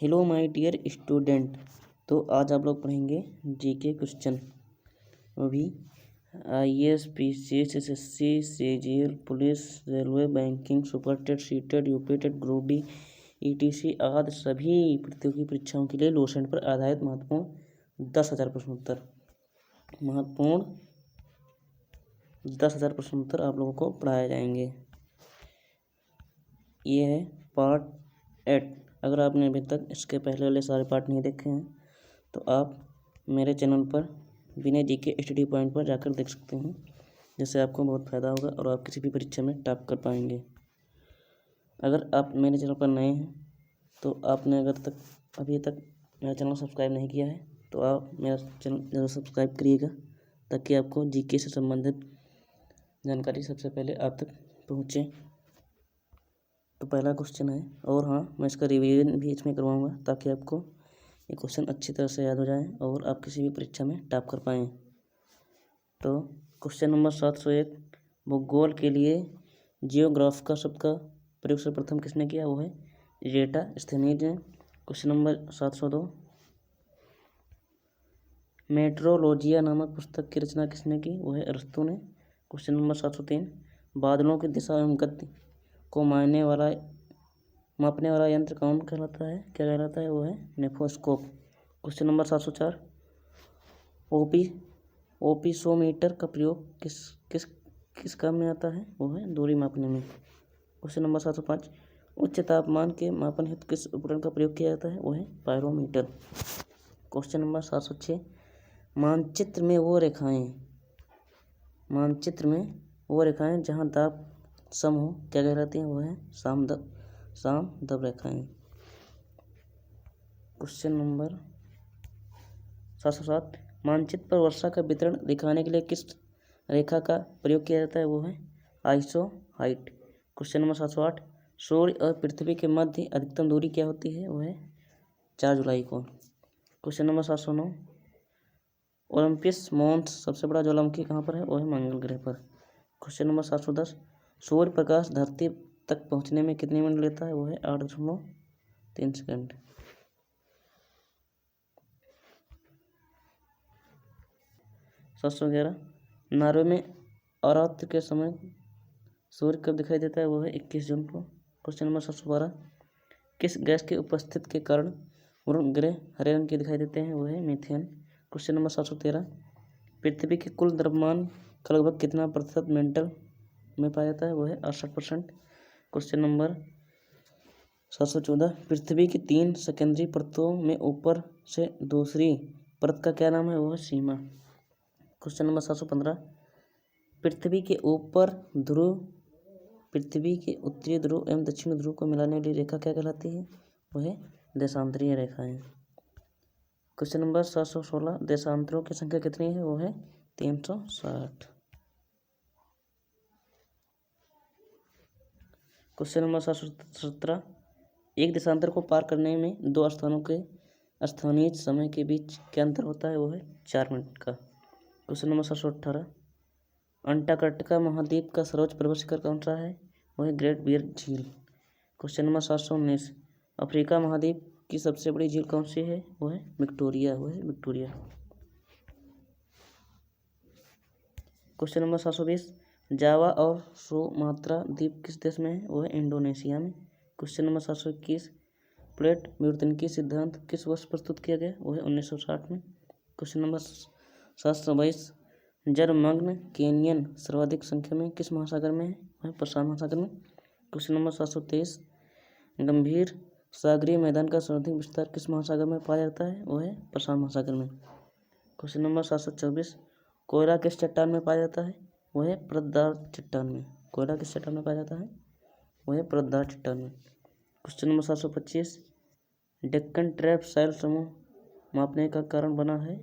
Hello my dear student. तो आज आप लोग पढ़ेंगे जीके क्वेश्चन। अभी IAS PCS SSC CGL police railway banking Super TET CTET UPTET group D ETC आदि सभी प्रतियोगी परीक्षाओं के लिए लोसेंट पर आधारित महत्वपूर्ण 10,000 प्रश्नोत्तर आप लोगों को पढ़ाए जाएंगे। ये है पार्ट 8। अगर आपने अभी तक इसके पहले वाले सारे पार्ट नहीं देखे हैं तो आप मेरे चैनल पर विनय जीके स्टडी पॉइंट पर जाकर देख सकते हैं, जिससे आपको बहुत फ़ायदा होगा और आप किसी भी परीक्षा में टॉप कर पाएंगे। अगर आप मेरे चैनल पर नए हैं तो आपने अभी तक मेरा चैनल सब्सक्राइब नहीं किया है तो आप मेरा चैनल ज़रूर सब्सक्राइब करिएगा, ताकि आपको जीके से संबंधित जानकारी सबसे पहले आप तक पहुँचे। तो पहला क्वेश्चन है, और हाँ, मैं इसका रिवीजन भी इसमें करवाऊँगा ताकि आपको ये क्वेश्चन अच्छी तरह से याद हो जाए और आप किसी भी परीक्षा में टॉप कर पाएँ। तो क्वेश्चन नंबर 701, भूगोल के लिए जियोग्राफिका शब्द का प्रयोग सर्वप्रथम किसने किया? वो है रेटा स्थनीज ने। क्वेश्चन नंबर 702, मेट्रोलॉजिया नामक पुस्तक की रचना किसने की? वो है अरस्तू ने। क्वेश्चन नंबर 703, बादलों की दिशा एवं गति को मापने वाला यंत्र कौन कहलाता है? क्या कहलाता है? वो है नेफोस्कोप। क्वेश्चन नंबर 704, ओपिसोमीटर का प्रयोग किस काम में आता है? वो है दूरी मापने में। क्वेश्चन नंबर 705, उच्च तापमान के मापन हेतु किस उपकरण का प्रयोग किया जाता है? वो है पायरोमीटर। क्वेश्चन नंबर 706, मानचित्र में वो रेखाएं जहां दाब सम हो क्या कहलाती हैं? वो है सामदब रेखाएं। क्वेश्चन नंबर 707, मानचित्र पर वर्षा का वितरण दिखाने के लिए किस रेखा का प्रयोग किया जाता है? वो है आइसोहाइट। क्वेश्चन नंबर 708, सूर्य और पृथ्वी के मध्य अधिकतम दूरी क्या होती है? वो है 4 जुलाई को। क्वेश्चन नंबर 709, ओलंपस मॉन्स सबसे बड़ा ज्वालामुखी कहाँ पर है? वो है मंगल ग्रह पर। क्वेश्चन नंबर 710, सूर्य प्रकाश धरती तक पहुँचने में कितने मिनट लेता है? वो है 8.3 सेकंड। 711, नॉर्वे में अरात्र के समय सूर्य कब दिखाई देता है? वो है 21 जून को। क्वेश्चन नंबर 712, किस गैस के उपस्थिति के कारण वरुण ग्रह हरे रंग के दिखाई देते हैं? वो है मीथेन। क्वेश्चन नंबर 713, पृथ्वी के कुल द्रव्यमान का लगभग कितना प्रतिशत मेंटल में पाया जाता है? वो है 68%। क्वेश्चन नंबर 714, पृथ्वी की 3 सेकेंडरी परतों में ऊपर से दूसरी परत का क्या नाम है? वो है सीमा। क्वेश्चन नंबर 715, पृथ्वी के उत्तरी ध्रुव एवं दक्षिणी ध्रुव को मिलाने वाली रेखा क्या कहलाती है? वो है देशांतरीय रेखाएं। क्वेश्चन नंबर 716, देशांतरों की संख्या कितनी है? वो है 360। क्वेश्चन नंबर 717, एक देशांतर को पार करने में 2 स्थानों के स्थानीय समय के बीच क्या अंतर होता है? वो है 4 मिनट का। क्वेश्चन नंबर 718, अंटार्कटिका महाद्वीप का सर्वोच्च पर्वत शिखर कौन सा है? वो है ग्रेट बियर झील। क्वेश्चन नंबर 719, अफ्रीका महाद्वीप की सबसे बड़ी झील कौन सी है? वो है विक्टोरिया। क्वेश्चन नंबर 720, जावा और सुमात्रा द्वीप किस देश में है? वो है इंडोनेशिया में। क्वेश्चन नंबर 721, प्लेट विवर्तनिकी सिद्धांत किस वर्ष प्रस्तुत किया गया? वो है 1960 में। क्वेश्चन नंबर 722, जलमग्न केनियन सर्वाधिक संख्या में किस महासागर में है? वह है प्रशांत महासागर में। क्वेश्चन नंबर 723, गंभीर सागरीय मैदान का सर्वाधिक विस्तार किस महासागर में पाया जाता है? वो है प्रशांत महासागर में। क्वेश्चन नंबर 724, कोयला किस चट्टान में पाया जाता है? वो है परतदार चट्टान में। कोयला किस चट्टान में पाया जाता है? वो है परतदार चट्टान में। क्वेश्चन नंबर 725, डेक्कन ट्रैप साइल समूह मापने का कारण बना है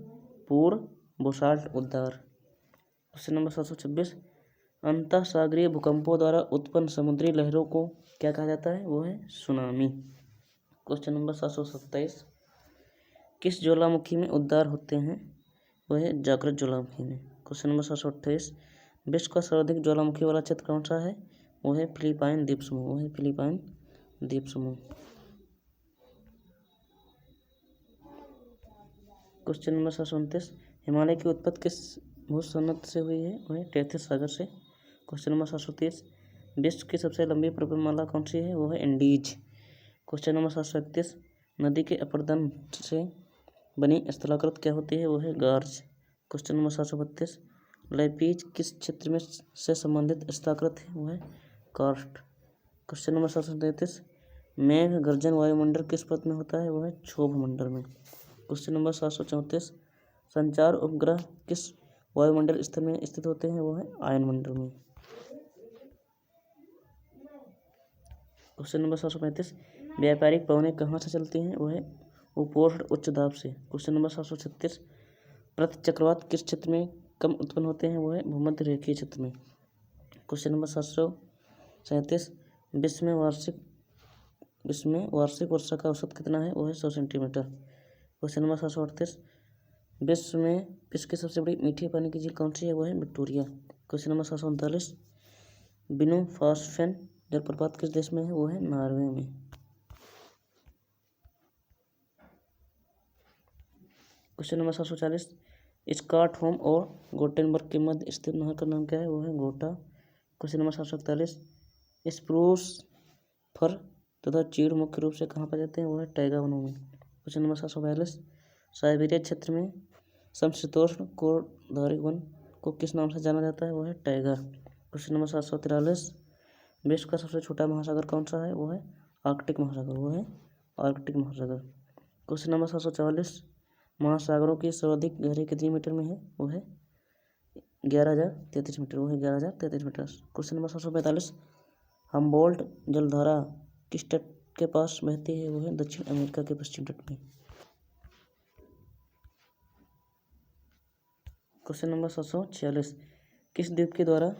पूर्व बोसाल्ट उद्गार। क्वेश्चन नंबर 726, अंतः सागरीय भूकंपों द्वारा उत्पन्न समुद्री लहरों को क्या कहा जाता है? वो है सुनामी। क्वेश्चन नंबर 727, किस ज्वालामुखी में उद्गार होते हैं? वह है जागृत ज्वालामुखी में। क्वेश्चन नंबर 728, विश्व का सर्वाधिक ज्वालामुखी वाला क्षेत्र कौन सा है? वो है फिलिपाइन द्वीप समूह। क्वेश्चन नंबर 729, हिमालय की उत्पत्ति किस भूसनद से हुई है? वह टेथिस सागर से। क्वेश्चन नंबर 730, विश्व की सबसे लंबी पर्वतमाला कौन सी है? वो है एंडीज। क्वेश्चन नंबर 731, नदी के अपरदन से बनी स्थलाकृत क्या होती है? वो है गार्ज। क्वेश्चन नंबर 732, लैपीज किस क्षेत्र में से संबंधित स्थलाकृत है? वो है कार्स्ट। क्वेश्चन नंबर 733, मेघ गर्जन वायुमंडल किस परत में होता है? वो है क्षोभ मंडल में। क्वेश्चन नंबर 734, संचार उपग्रह किस वायुमंडल स्तर में स्थित होते हैं? वो है आयनमंडल में। क्वेश्चन नंबर 735, व्यापारिक पवनें कहाँ से चलती हैं? वो है उपोष्ण उच्च दाब से। क्वेश्चन नंबर 736, प्रतिचक्रवात किस क्षेत्र में कम उत्पन्न होते हैं? वो है भूमध्य रेखीय क्षेत्र में। क्वेश्चन नंबर 737, विश्व में वार्षिक वर्षा का औसत कितना है? वो है 100 सेंटीमीटर। क्वेश्चन नंबर 738, विश्व की सबसे बड़ी मीठे पानी की झील कौन सी है? वो है विक्टोरिया। क्वेश्चन नंबर 739, बिनुफास्फेन जलप्रपात किस देश में है? वो है नॉर्वे में। क्वेश्चन नंबर 740, स्टॉकहोम और गोटेनबर्ग के मध्य स्थित नहर का नाम क्या है? वो है गोटा। क्वेश्चन नंबर 741, स्प्रूस फर तथा चीड़ मुख्य रूप से कहाँ पाए जाते हैं? वो है टैगा वनों में। क्वेश्चन नंबर 742, साइबेरिया क्षेत्र में समशीतोष्ण कोरधारी वन को किस नाम से जाना जाता है? वो है टैगा। क्वेश्चन नंबर 743, विश्व का सबसे छोटा महासागर कौन सा है? वो है आर्कटिक महासागर। वो है आर्कटिक महासागर। क्वेश्चन नंबर 744, महासागरों की सर्वाधिक गहराई कितनी मीटर में है? वो है 11,033 मीटर। वो है 11,033 मीटर। क्वेश्चन नंबर 745, हम्बोल्ट जलधारा किस तट के पास बहती है? वो है दक्षिण अमेरिका के पश्चिम तट में। क्वेश्चन नंबर 746, किस द्वीप के द्वारा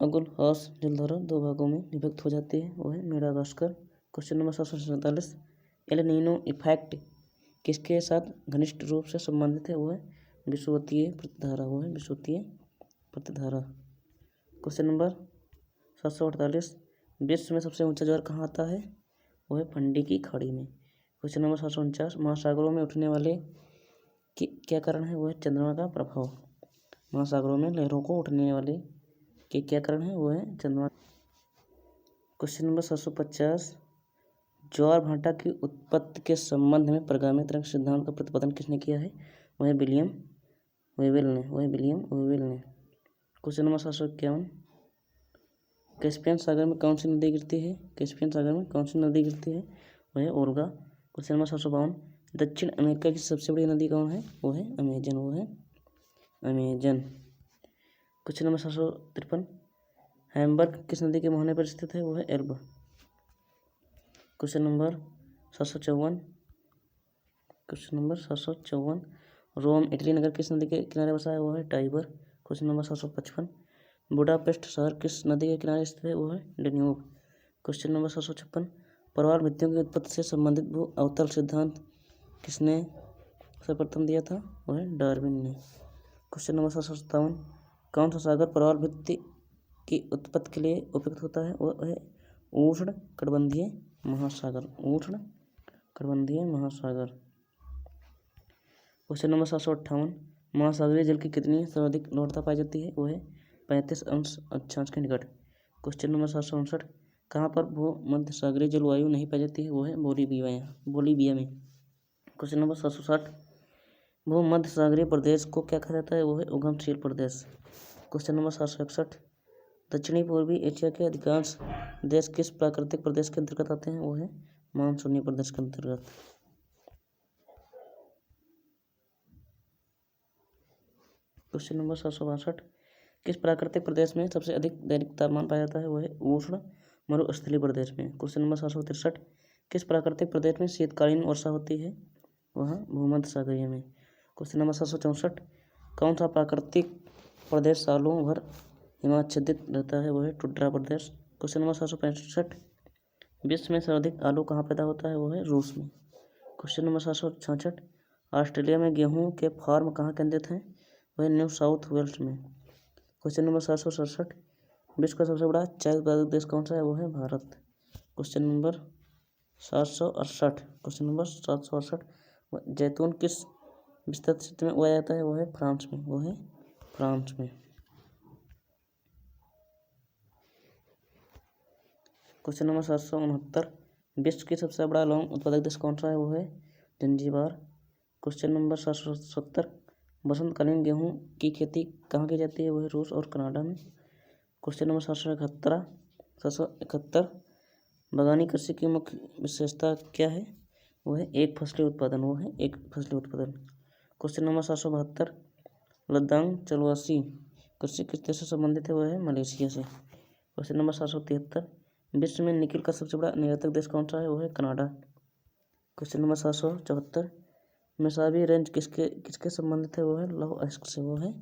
अगुलहास जलधारा दो भागों में विभक्त हो जाती है? वो है Madagascar. Question number 747, El Nino effect किसके साथ घनिष्ठ रूप से संबंधित है? वो है विषुवतीय प्रतिधारा। वो है विषुवतीय प्रतिधारा। क्वेश्चन नंबर 748, विश्व में सबसे ऊंचा ज्वार कहाँ आता है? वो है फंडी की खाड़ी में। क्वेश्चन नंबर 749, महासागरों में उठने वाले क्या कारण है? वो है चंद्रमा का प्रभाव। महासागरों में लहरों को उठने वाले के क्या कारण है? वो है चंद्रमा। क्वेश्चन नंबर 750, ज्वार भाटा की उत्पत्ति के संबंध में प्रगामी तरंग सिद्धांत का प्रतिपादन किसने किया है? वह विलियम वेवेल ने। क्वेश्चन नंबर 751, कैस्पियन सागर में कौन सी नदी गिरती है? वह है ओल्गा। क्वेश्चन नंबर 752, दक्षिण अमेरिका की सबसे बड़ी नदी कौन है? वो है अमेजन। क्वेश्चन नंबर 753, हैम्बर्ग किस नदी के मुहाने पर स्थित है? वो है Elbe. Question number 754, Rome Italy नगर किस नदी के किनारे बसा है? वो है टाइबर। क्वेश्चन नंबर 755, बुडापेस्ट शहर किस नदी के किनारे स्थित है? वो है डेन्यूब। क्वेश्चन नंबर 756, प्रवाल भित्तियों की उत्पत्ति से संबंधित भू अवतल सिद्धांत किसने सर्वप्रथम दिया था? वो है डार्विन ने। क्वेश्चन नंबर 757, कौन सा सागर प्रवाल भित्ति की उत्पत्ति के लिए उपयुक्त होता है? वो है उष्ण कटिबंधीय महासागर। क्वेश्चन नंबर 758, महासागरीय जल की कितनी सर्वाधिक लवणता पाई जाती है? वो है 35 अंश अक्षांश के निकट। क्वेश्चन नंबर 759, कहाँ पर भूमध्य सागरीय जलवायु नहीं पाई जाती है? वो है बोलीविया में। क्वेश्चन नंबर 760, भूमध्य सागरीय प्रदेश को क्या कहा जाता है? वो है उगमशील प्रदेश। क्वेश्चन नंबर 761, दक्षिणी पूर्वी एशिया के अधिकांश देश किस प्राकृतिक प्रदेश के अंतर्गत आते हैं? वो है मानसूनी प्रदेश के अंतर्गत। क्वेश्चन नंबर 762, किस प्राकृतिक प्रदेश में सबसे अधिक दैनिक तापमान पाया जाता है? वो है उष्ण मरुस्थलीय प्रदेश में। क्वेश्चन नंबर 763, किस प्राकृतिक प्रदेश में शीतकालीन वर्षा होती है? वह भूमध्य सागरीय में। क्वेश्चन नंबर 764, कौन सा प्राकृतिक प्रदेश सालों भर हिमाच्छादित रहता है? वह है टुंड्रा प्रदेश। क्वेश्चन नंबर 765, विश्व में सर्वाधिक आलू कहाँ पैदा होता है? वो है रूस में। क्वेश्चन नंबर 766, ऑस्ट्रेलिया में गेहूं के फार्म कहाँ केंद्रित हैं? वह न्यू साउथ वेल्स में। क्वेश्चन नंबर 767, विश्व का सबसे बड़ा चाय उत्पादक देश कौन सा है? वो है भारत। क्वेश्चन नंबर 768, जैतून किस विस्तृत क्षेत्र में उगाया जाता है वो है फ्रांस में, वो है फ्रांस में। क्वेश्चन नंबर 769, विश्व की सबसे बड़ा लौंग उत्पादक देश कौन सा है, वो है जंजीबार। क्वेश्चन नंबर 770, बसंतकालीन गेहूं की खेती कहाँ की जाती है, वो है रूस और कनाडा में। क्वेश्चन नंबर 771, बागवानी कृषि की मुख्य विशेषता क्या है, वो है एक फसली उत्पादन, वो है एक फसली उत्पादन। क्वेश्चन नंबर 772, लद्दाख चलवासी कृषि किस देश से संबंधित है, वो है मलेशिया से। क्वेश्चन नंबर 773, विश्व में निकिल का सबसे बड़ा निर्यातक देश कौन सा है, वो है Canada. Question number 774, Mesabi range किसके किसके संबंधित है, वो है लौह अयस्क से, वो है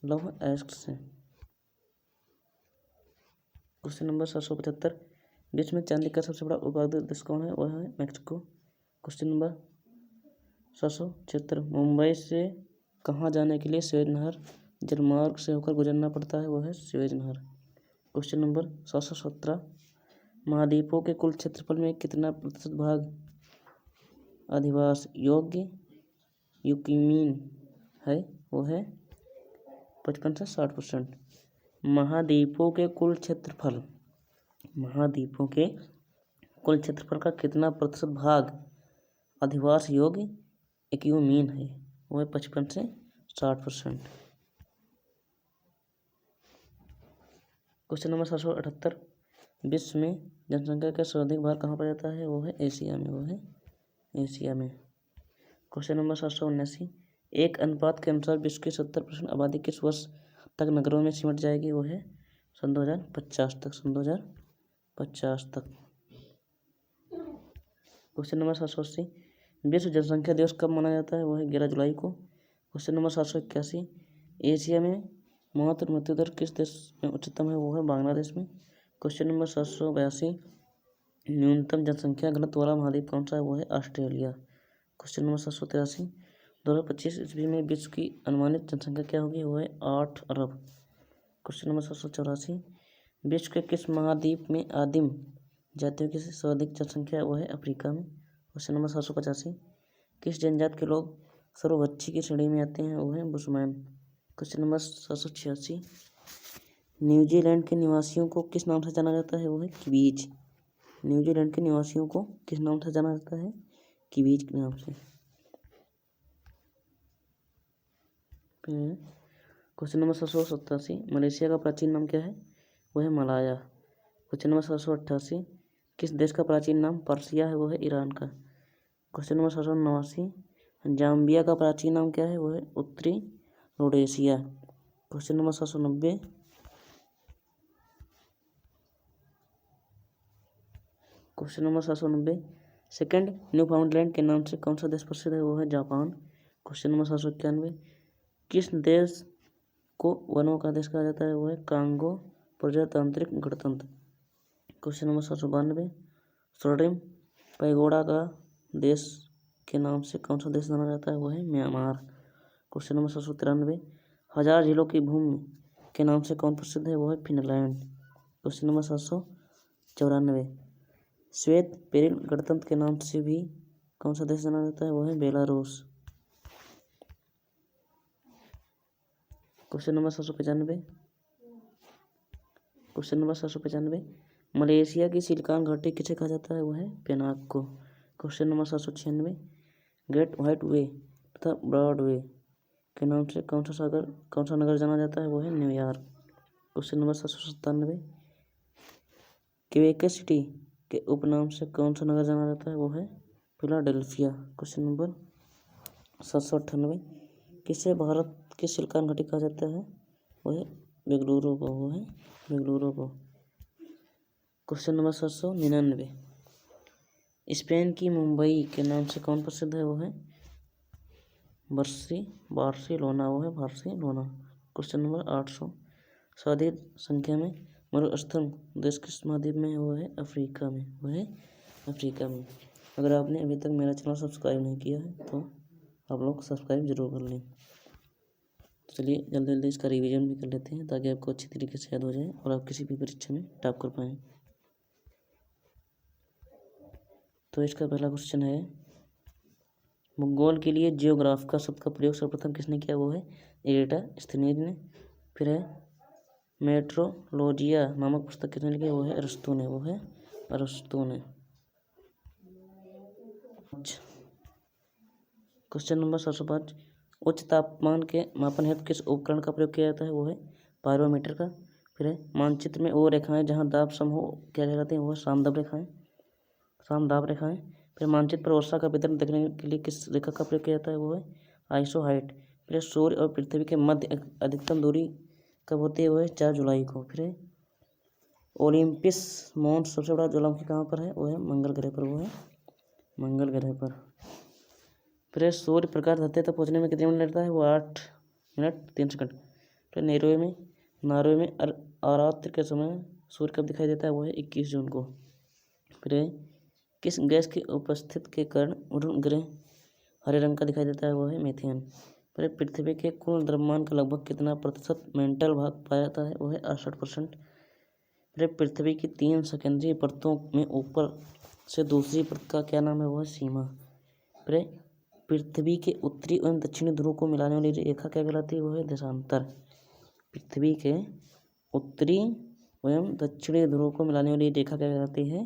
लौह अयस्क से। क्वेश्चन नंबर 775, विश्व में चांदी का सबसे बड़ा उत्पादक देश कौन है, वह है मैक्सिको। क्वेश्चन नंबर 776, मुंबई से कहाँ जाने के लिए स्वेज नहर जलमार्ग से होकर गुजरना पड़ता है, वह है स्वेज नहर। क्वेश्चन नंबर 717, महाद्वीपों के कुल क्षेत्रफल में कितना प्रतिशत भाग अधिवास योग्य यूक्रेन है, वो है 55 से 60%। महाद्वीपों के कुल क्षेत्रफल का कितना प्रतिशत भाग अधिवास योग्य यूक्रेन है, वो है 55 से 60%। क्वेश्चन नंबर 778, विश्व में जनसंख्या का सर्वाधिक भाग कहाँ पाया जाता है, वो है एशिया में, वो है एशिया में। क्वेश्चन नंबर 779, एक अनुपात के अनुसार विश्व की 70% आबादी किस वर्ष तक नगरों में सिमट जाएगी, वो है सन 2050 तक, सन 2050 तक। क्वेश्चन नंबर 780, विश्व जनसंख्या दिवस कब मनाया जाता है, वो है 11 जुलाई को। क्वेश्चन नंबर 781, एशिया में मातृ मृत्यु दर किस देश में उच्चतम है, वो है बांग्लादेश में। क्वेश्चन नंबर 782, न्यूनतम जनसंख्या घनत्व वाला महाद्वीप कौन सा है, वो है ऑस्ट्रेलिया। क्वेश्चन नंबर 783, 2025 ईस्वी में विश्व की अनुमानित जनसंख्या क्या होगी, वो है 8 अरब। क्वेश्चन नंबर 784, विश्व के किस महाद्वीप में आदिम जातियों की सर्वाधिक जनसंख्या है, वो है अफ्रीका में। क्वेश्चन नंबर 785, किस जनजाति के लोग सर्वभक्षी की श्रेणी में आते हैं, वो है बुशमैन। क्वेश्चन नंबर 786, न्यूजीलैंड के निवासियों को किस नाम से जाना जाता है, वो है किवीज। न्यूजीलैंड के निवासियों को किस नाम से जाना जाता है, किवीज के नाम से। क्वेश्चन नंबर 787, मलेशिया का प्राचीन नाम क्या है, वो है मलाया। क्वेश्चन नंबर 788, किस देश का प्राचीन नाम पर्सिया है, वो है ईरान का। क्वेश्चन नंबर 789, जाम्बिया का प्राचीन नाम क्या है, वो है उत्तरी Rhodesia. Question number 790, second Newfoundland के नाम से कौन सा देश प्रसिद्ध है, वो है जापान। क्वेश्चन नंबर 791, किस देश को वनों का देश कहा जाता है, वो है कांगो प्रजातांत्रिक गणतंत्र। क्वेश्चन नंबर 792, सोड्रिम पैगोडा का देश के नाम से कौन सा देश जाना जाता है, वो है म्यांमार। क्वेश्चन नंबर 793, 1000 झीलों की भूमि के नाम से कौन प्रसिद्ध है, वो है फिनलैंड। क्वेश्चन नंबर 794, श्वेत पेरिल गणतंत्र के नाम से भी कौन सा देश जाना जाता है, वो है बेलारूस। क्वेश्चन नंबर 795, मलेशिया की सिलिकॉन घाटी किसे कहा जाता है, वो है पेनांग को। क्वेश्चन नंबर 796, ग्रेट व्हाइट वे तथा ब्रॉड वे के नाम से कौन सा नगर जाना जाता है, वो है New York. Question number 797, Quebec city के उपनाम से कौन सा नगर जाना जाता है, वो है फिलाडेल्फिया। क्वेश्चन नंबर 798, किसे भारत की सिलिकॉन घाटी कहा जाता है, वो है बेंगलुरु को। क्वेश्चन नंबर 799, स्पेन की मुंबई के नाम से कौन प्रसिद्ध है, वो है बार्सिलोना। क्वेश्चन नंबर 800, सर्वाधिक संख्या में मरुस्थल देश किस महाद्वीप में है, वो है अफ्रीका में। अगर आपने अभी तक मेरा चैनल सब्सक्राइब नहीं किया है तो आप लोग सब्सक्राइब जरूर कर लें। तो चलिए जल्दी इसका रिवीजन भी कर लेते हैं ताकि आपको अच्छी तरीके से याद हो जाए और आप किसी भी परीक्षा में टॉप कर पाएँ। तो इसका पहला क्वेश्चन है, भूगोल के लिए जियोग्राफ का शब्द का प्रयोग सर्वप्रथम किसने किया? वो है एरिस्टोथेनीज ने। फिर है मेट्रोलॉजिया नामक पुस्तक किसने लिखी? वो है अरस्तु ने। क्वेश्चन नंबर 705, उच्च तापमान के मापन हेतु किस उपकरण का प्रयोग किया जाता है? वो है पायरोमीटर का। फिर है मानचित्र में वो रेखाएं जहां दाब सम हो क्या कहलाती हैं? वो है सामदाब रेखाएं। फिर मानचित्र पर वर्षा का वितरण देखने के लिए किस रेखा का प्रयोग किया जाता है? वो है आइसोहाइट। फिर सूर्य और पृथ्वी के मध्य अधिकतम दूरी कब होती है? वो है 4 जुलाई को। फिर ओलिम्पस मॉन्स सबसे बड़ा ज्वालामुखी कहाँ पर है? वो है मंगल ग्रह पर। फिर सूर्य प्रकाश धरती तक पहुँचने में कितने मिनट लगता है? वो 8 मिनट 3 सेकंड। फिर नॉर्वे में अरात्र के समय सूर्य कब दिखाई देता है? वो है 21 जून को। फिर किस गैस की उपस्थिति के कारण अरुण ग्रह हरे रंग का दिखाई देता है? वो है मीथेन। फिर पृथ्वी के कुल द्रव्यमान का लगभग कितना प्रतिशत मेंटल भाग पाया जाता है? वो है 68%। फिर पृथ्वी की 3 सेकेंडरी परतों में ऊपर से दूसरी परत का क्या नाम है? वो है सीमा। फिर पृथ्वी के उत्तरी एवं दक्षिणी ध्रुव को मिलाने वाली रेखा क्या कहलाती है? वो है देशांतर। पृथ्वी के उत्तरी एवं दक्षिणी ध्रुव को मिलाने वाली रेखा क्या कहलाती है?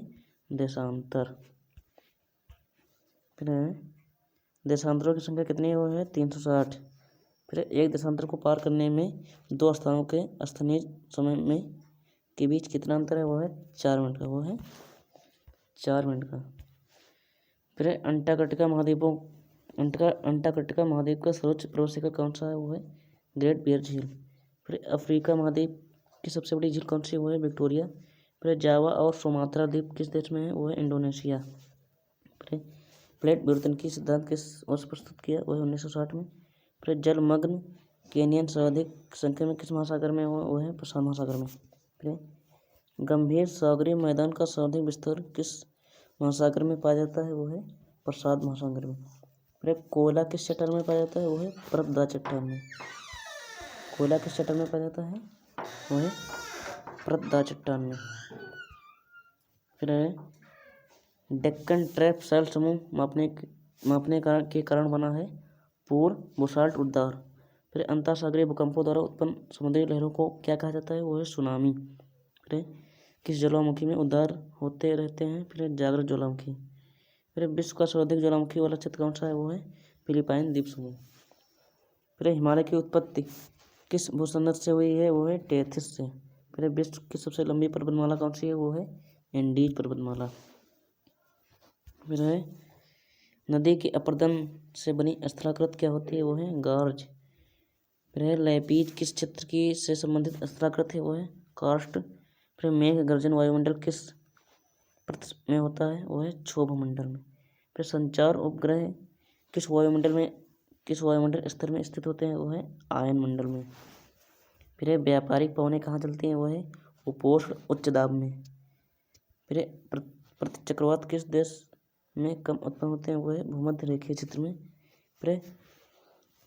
देशांतर। फिर देशांतरों की संख्या कितनी है? वो है 360। फिर एक देशांतर को पार करने में 2 स्थानों के स्थानीय समय में के बीच कितना अंतर है? वो है 4 मिनट का। फिर अंटार्कटिका महाद्वीप का सर्वोच्च पर्वत शिखर कौन सा है? वो है ग्रेट बियर झील। फिर अफ्रीका महाद्वीप की सबसे बड़ी झील कौन सी? वो है विक्टोरिया। फिर जावा और सुमात्रा द्वीप किस देश में है? वो है इंडोनेशिया। फिर प्लेट विवर्तन की सिद्धांत किस वर्ष प्रस्तुत किया? वो है 1960 में। फिर जलमग्न केनियन सर्वाधिक संख्या में किस महासागर में? वो है प्रशांत महासागर में। फिर गंभीर सागरीय मैदान का सर्वाधिक विस्तार किस महासागर में पाया जाता है? वो है प्रशांत महासागर में। फिर कोयला किस चट्टान में पाया जाता है? वो है परतदार चट्टान में। कोयला किस चट्टान में पाया जाता है? वो है परतदार चट्टान में। फिर डेक्कन ट्रैप साइल समूह मापने के कारण बना है पूर्व बसाल्ट उद्गार। फिर अंतरसागरीय भूकंपों द्वारा उत्पन्न समुद्री लहरों को क्या कहा जाता है? वो है सुनामी। फिर किस ज्वालामुखी में उद्गार होते रहते हैं? फिर जागृत ज्वालामुखी। फिर विश्व का सर्वाधिक ज्वालामुखी वाला क्षेत्र कौन सा है? वो है फिलीपाइन द्वीप समूह। फिर हिमालय की उत्पत्ति किस भूसंदर से हुई है? वो है टेथिस से। फिर विश्व की सबसे लंबी पर्वतमाला कौन सी है? वो है एंडीज पर्वतमाला। फिर नदी की अपर्दन से बनी स्थलाकृत क्या होती है? वो है गार्ज। फिर लैपीज किस क्षेत्र की से संबंधित स्थलाकृत है? वो है कार्स्ट। फिर मेघ गर्जन वायुमंडल किस परत में होता है? वो है क्षोभ मंडल में। फिर संचार उपग्रह किस वायुमंडल स्तर में स्थित होते हैं? वो है आयन मंडल में। फिर व्यापारिक पवनें कहाँ चलती हैं? वो है उपोष्ण उच्च दाब में। फिर प्रतिचक्रवात किस देश में कम उत्पन्न होते हैं? वो है भूमध्य रेखीय क्षेत्र में। फिर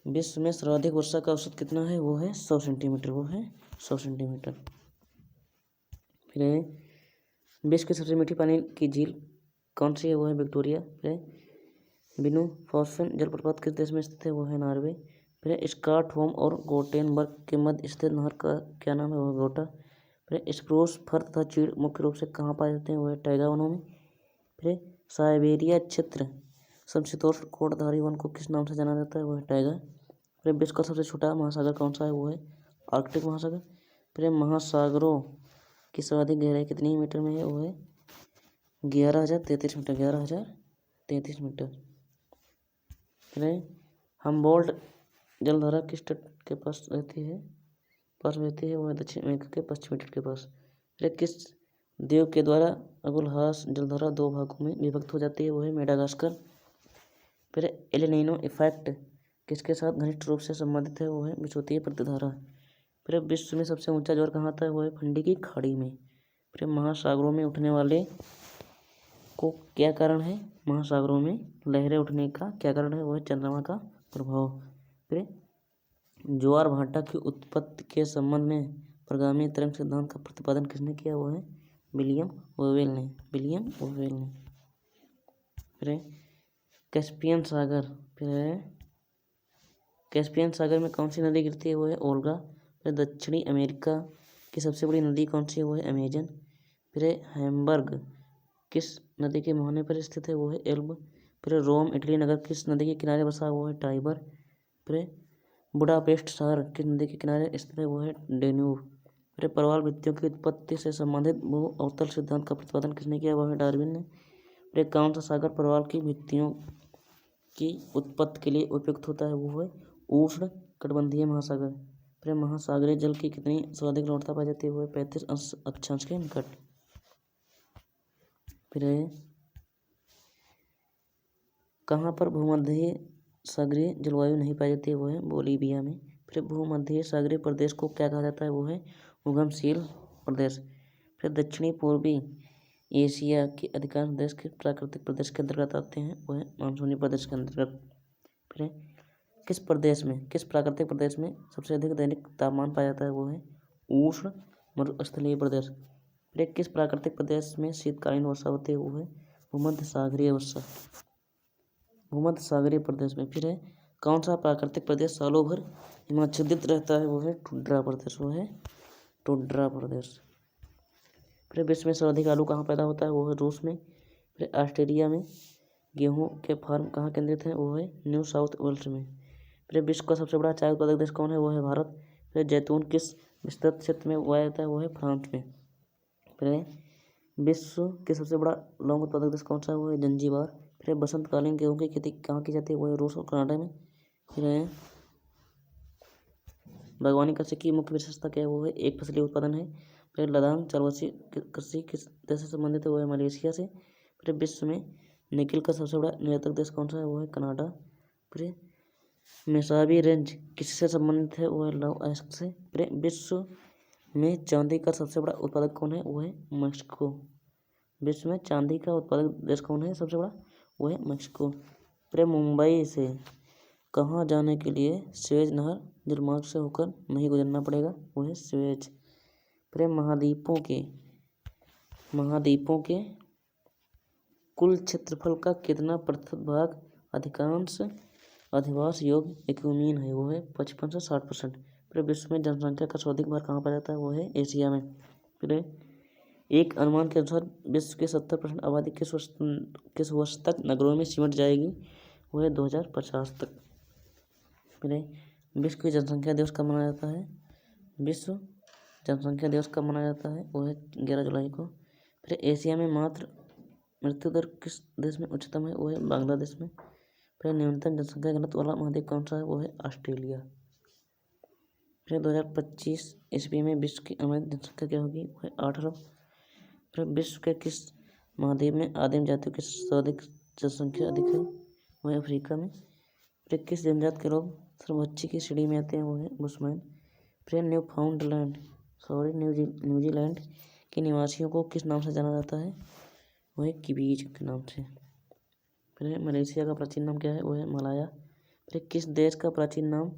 विश्व में सर्वाधिक वर्षा का औसत कितना है? वो है 100 सेंटीमीटर। फिर विश्व की सबसे मीठी पानी की झील कौन सी है? वो है विक्टोरिया। फिर बिनु फॉस्फेन जलप्रपात किस देश में स्थित है? वो है नॉर्वे। फिर स्टॉकहोम और गोटेनबर्ग के मध्य स्थित नहर का क्या नाम है? वो है गोटा। फिर स्प्रूस फर तथा चीड़ मुख्य रूप से कहाँ पाए जाते हैं? वो है टैगा वनों में। फिर साइबेरिया क्षेत्र समशीतोष्ण कोटधारी वन को किस नाम से जाना जाता है? वो है टैगा। फिर विश्व का सबसे छोटा महासागर कौन सा है? वो है आर्कटिक महासागर। फिर महासागरों की सर्वाधिक गहराई कितनी मीटर में है? वो है 11,033 मीटर। फिर हम्बोल्ट जलधारा किस तट के पास रहती है? वो है दक्षिण अमेरिका के पश्चिमी तट के पास। फिर किस द्वीप के द्वारा अगुलहास जलधारा 2 भागों में विभक्त हो जाती है? वो है मेडागास्कर। फिर एल नीनो इफेक्ट किसके साथ घनिष्ठ रूप से संबंधित है? वो है विषुवतीय प्रतिधारा। फिर विश्व में सबसे ऊंचा ज्वार कहाँ आता है? वो है फंडी की खाड़ी में। फिर महासागरों में उठने वाले को क्या कारण है? महासागरों में लहरें उठने का क्या कारण है? वो है चंद्रमा का प्रभाव। फिर ज्वार भाटा की उत्पत्ति के संबंध में प्रगामी तरंग सिद्धांत का प्रतिपादन किसने किया? वो है विलियम ओवेल ने। फिर कैस्पियन सागर। फिर है कैस्पियन सागर में कौन सी नदी गिरती है, वो है ओल्गा। फिर दक्षिणी अमेरिका की सबसे बड़ी नदी कौन सी है, वो है अमेजन। फिर है हैम्बर्ग किस नदी के मुहाने पर स्थित है, वो है एल्ब। फिर रोम इटली नगर किस नदी के किनारे बसा, वो है टाइबर। फिर बुडापेस्ट शहर किस नदी के किनारे स्थित है, वो है डेन्यूब। फिर प्रवाल भित्तियों की उत्पत्ति से संबंधित भू अवतल सिद्धांत का प्रतिपादन किसने किया, वह है डार्विन ने। फिर कौन सा सागर प्रवाल की भित्तियों की उत्पत्ति के लिए उपयुक्त होता है, वो है उष्ण कटिबंधीय महासागर। फिर महासागरीय जल की कितनी सर्वाधिक लवणता पाई जाती है, वो है 35 अक्षांश के निकट। फिर कहाँ पर भूमध्य सागरीय जलवायु नहीं पाई जाती है, वो है बोलीविया में। फिर भूमध्य सागरीय प्रदेश को क्या कहा जाता है, वो है उगमशील प्रदेश। फिर दक्षिणी पूर्वी एशिया के अधिकांश देश के प्राकृतिक प्रदेश के अंतर्गत आते हैं, वो है मानसूनी प्रदेश के अंतर्गत। फिर किस प्राकृतिक प्रदेश में सबसे अधिक दैनिक तापमान पाया जाता है, वो है उष्ण मरुस्थलीय प्रदेश। फिर किस प्राकृतिक प्रदेश में शीतकालीन वर्षा होती है, वो है भूमध्य सागरीय प्रदेश में। फिर है कौन सा प्राकृतिक प्रदेश सालों भर हिमाच्छादित रहता है, वो है टुंड्रा प्रदेश। फिर विश्व में सर्वाधिक आलू कहाँ पैदा होता है, वो है रूस में। फिर ऑस्ट्रेलिया में गेहूं के फार्म कहाँ केंद्रित हैं, वो है न्यू साउथ वेल्स में। फिर विश्व का सबसे बड़ा चाय उत्पादक देश कौन है, वो है भारत। फिर जैतून किस विस्तृत क्षेत्र में उगाया जाता है, वो है फ्रांस में। फिर विश्व के सबसे बड़ा लौंग उत्पादक देश कौन सा है, वो है जंजीबार। फिर बसंतकालीन गेहूं की खेती कहाँ की जाती है, वो है रूस और कनाडा में। फिर बागवानी कृषि की मुख्य विशेषता क्या है, वो है एक फसली उत्पादन है। फिर लदान चरवसी कृषि किस देश से संबंधित है, वो है मलेशिया से। फिर विश्व में निकिल का सबसे बड़ा निर्यातक देश कौन सा है, वो है कनाडा। फिर मेसाबी रेंज किससे संबंधित है, वो है लव एस्क से। फिर विश्व में चांदी का सबसे बड़ा उत्पादक कौन है, वो है मैक्सिको। विश्व में चांदी का उत्पादक देश कौन है सबसे बड़ा, वो है मैक्सिको। फिर मुंबई से कहाँ जाने के लिए स्वेज नहर जलमार्ग से होकर नहीं गुजरना पड़ेगा, वो है स्वेज। फिर महाद्वीपों के कुल क्षेत्रफल का कितना प्रतिशत भाग अधिकांश अधिवास योग्य एक्यूमीन है, वो है 55 से 60%। फिर विश्व में जनसंख्या का सर्वाधिक भाग कहाँ पाया जाता है, वो है एशिया में। फिर एक अनुमान के अनुसार विश्व के 70% आबादी किस वर्ष तक नगरों में सिमट जाएगी, वो है 2050 तक। फिर विश्व की जनसंख्या दिवस कब मनाया जाता है, विश्व जनसंख्या दिवस कब मनाया जाता है, वो है 11 जुलाई को। फिर एशिया में मात्र मृत्यु दर किस देश में उच्चतम है, वो है बांग्लादेश में। फिर न्यूनतम जनसंख्या घनत्व वाला महाद्वीप कौन सा है, वो है ऑस्ट्रेलिया। फिर 2025 ईस्वी में विश्व की अनुमानित जनसंख्या क्या होगी, वो है 8 अरब। फिर विश्व के किस महाद्वीप में आदिम जातियों की सर्वाधिक जनसंख्या अधिक है, वो है अफ्रीका में। फिर किस जनजाति के लोग सर्वोच्च की श्रेणी में आते हैं, वो है बुशमैन। फिर न्यूजीलैंड के निवासियों को किस नाम से जाना जाता है, वो है किवीज के नाम से। फिर मलेशिया का प्राचीन नाम क्या है, वो है मलाया। फिर किस देश का प्राचीन नाम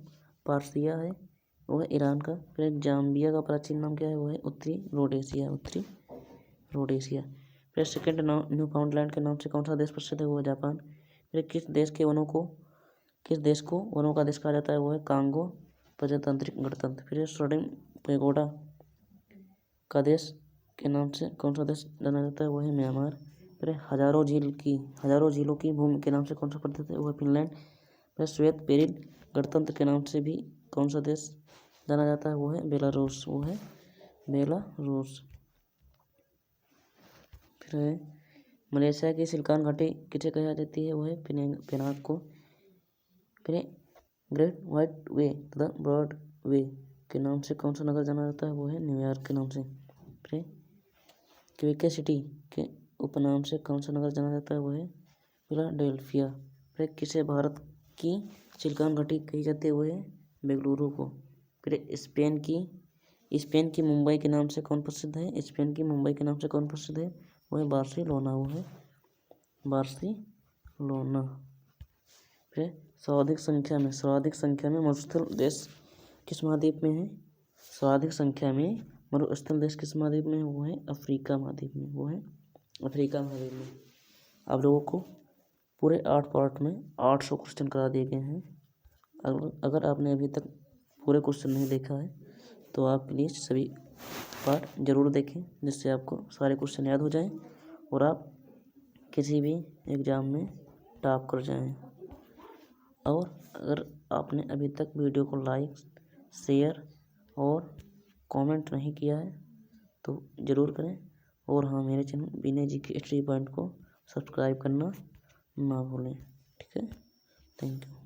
पार्सिया है, वो है ईरान का। फिर जाम्बिया का प्राचीन नाम क्या है, वो है उत्तरी रोडेशिया। फिर सेकेंड न्यूफाउंडलैंड के नाम से कौन सा देश प्रसिद्ध है, वो है जापान। फिर किस देश को वनों का देश कहा जाता है, वो है कांगो प्रजातांत्रिक गणतंत्र। फिर सोडिंग पेगोडा का देश के नाम से कौन सा देश जाना जाता है, वो है म्यांमार। फिर हजारों झीलों की भूमि के नाम से कौन सा प्रदेश है, वो है फिनलैंड। फिर श्वेत पेरिल गणतंत्र के नाम से भी कौन सा देश जाना जाता है, वो है बेलारूस। फिर मलेशिया की सिलिकॉन घाटी किसे कहा जाती है, वो है पेनांग को। फिर ग्रेट व्हाइट वे तथा ब्रॉड वे के नाम से कौन सा नगर जाना जाता है, वो है न्यूयॉर्क के नाम से। फिर क्वेबेक सिटी के उपनाम से कौन सा नगर जाना जाता है, वो है फिलाडेल्फिया। फिर किसे भारत की सिलिकॉन घाटी कही जाती है, वो है बेंगलुरु को। फिर स्पेन की मुंबई के नाम से कौन प्रसिद्ध है, वो है बार्सिलोना। फिर सर्वाधिक संख्या में मरुस्थल देश किस महाद्वीप में है, वो है अफ्रीका महाद्वीप में। आप लोगों को पूरे 8 पार्ट में 800 क्वेश्चन करा दिए गए हैं। अगर आपने अभी तक पूरे क्वेश्चन नहीं देखा है तो आप प्लीज़ सभी पार्ट ज़रूर देखें, जिससे आपको सारे क्वेश्चन याद हो जाएं और आप किसी भी एग्ज़ाम में टॉप कर जाएं। और अगर आपने अभी तक वीडियो को लाइक, शेयर और कमेंट नहीं किया है तो ज़रूर करें। और हाँ, मेरे चैनल विनय जी के स्टडी पॉइंट को सब्सक्राइब करना ना भूलें। ठीक है, थैंक यू।